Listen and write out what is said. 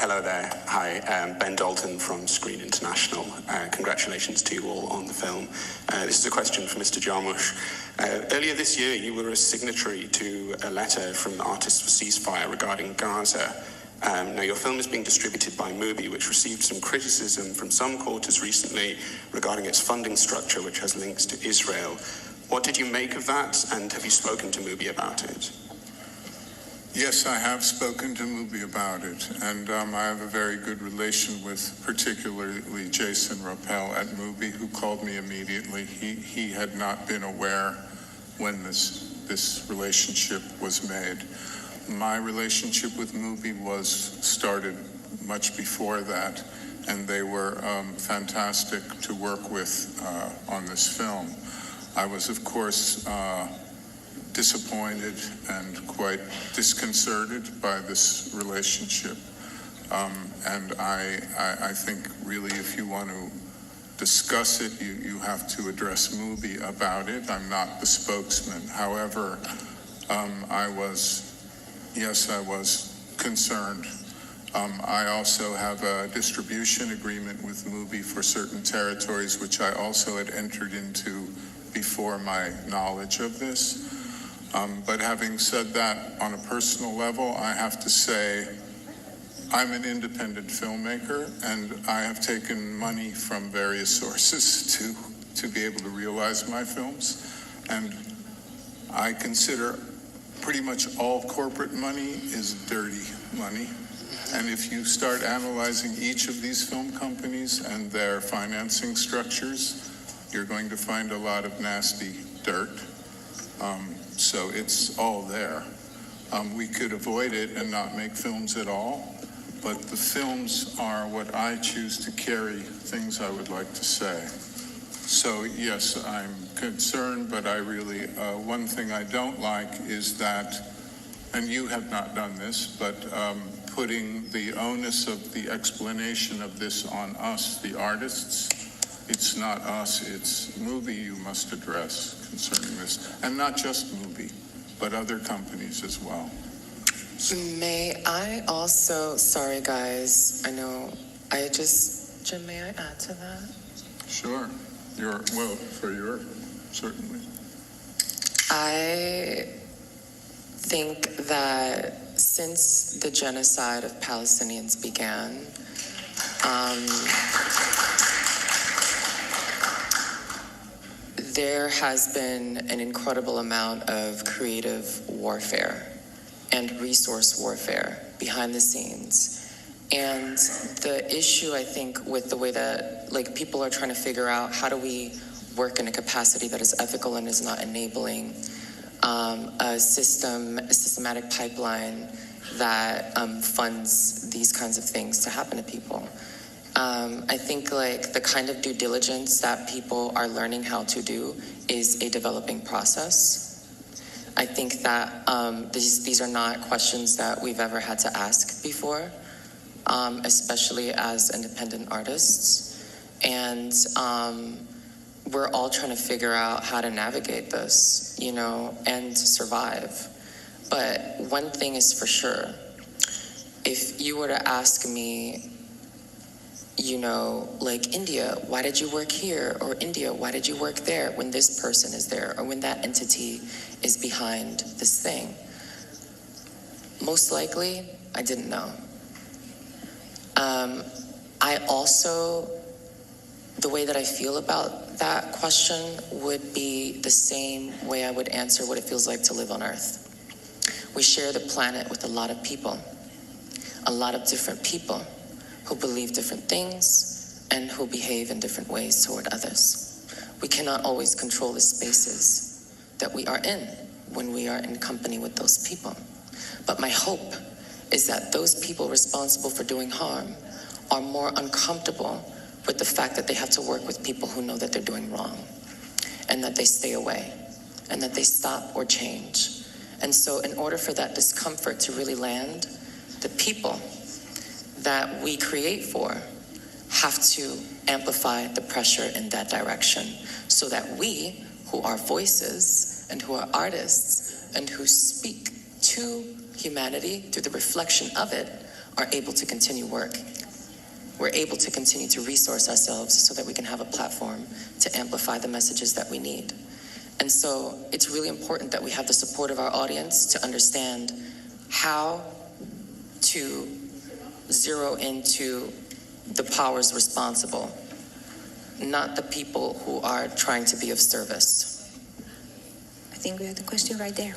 Hello there. Hi, Ben Dalton from Screen International. Congratulations to you all on the film. This is a question for Mr. Jarmusch. Earlier this year, you were a signatory to a letter from Artists for Ceasefire regarding Gaza. Now, your film is being distributed by Mubi, which received some criticism from some quarters recently regarding its funding structure, which has links to Israel. What did you make of that, and have you spoken to Mubi about it? Yes, I have spoken to Mubi about it, and I have a very good relation with particularly Jason Rappel at Mubi, who called me immediately. He had not been aware when this relationship was made. My relationship with Mubi started much before that, and they were fantastic to work with on this film. I was, of course, disappointed and quite disconcerted by this relationship. And I think really if you want to discuss it, you have to address Mubi about it. I'm not the spokesman. However, I was concerned. I also have a distribution agreement with Mubi for certain territories, which I also had entered into before my knowledge of this. But having said that, on a personal level, I have to say I'm an independent filmmaker, and I have taken money from various sources to be able to realize my films. And I consider pretty much all corporate money is dirty money. And if you start analyzing each of these film companies and their financing structures, you're going to find a lot of nasty dirt. So it's all there. We could avoid it and not make films at all, but the films are what I choose to carry things I would like to say. So yes, I'm concerned, but I really, one thing I don't like is that, and you have not done this, but putting the onus of the explanation of this on us, the artists. It's not us, it's Mubi you must address concerning this. And not just Mubi, but other companies as well. May I also, sorry guys, I know, Jim, may I add to that? Sure, certainly. I think that since the genocide of Palestinians began, there has been an incredible amount of creative warfare and resource warfare behind the scenes. And the issue, I think, with the way that people are trying to figure out how do we work in a capacity that is ethical and is not enabling a systematic pipeline that funds these kinds of things to happen to people. I think the kind of due diligence that people are learning how to do is a developing process. I think that these are not questions that we've ever had to ask before, especially as independent artists. And we're all trying to figure out how to navigate this, and survive. But one thing is for sure, if you were to ask me, India, why did you work here? Or India, why did you work there when this person is there or when that entity is behind this thing? Most likely, I didn't know. I also, the way that I feel about that question would be the same way I would answer what it feels like to live on Earth. We share the planet with a lot of people who believe different things and who behave in different ways toward others. We cannot always control the spaces that we are in when we are in company with those people. But my hope is that those people responsible for doing harm are more uncomfortable with the fact that they have to work with people who know that they're doing wrong, and that they stay away, and that they stop or change. And so in order for that discomfort to really land, the people that we create for have to amplify the pressure in that direction so that we, who are voices and who are artists and who speak to humanity, through the reflection of it, are able to continue work. We're able to continue to resource ourselves so that we can have a platform to amplify the messages that we need. And so it's really important that we have the support of our audience to understand how to zero into the powers responsible, not the people who are trying to be of service. I think we have the question right there.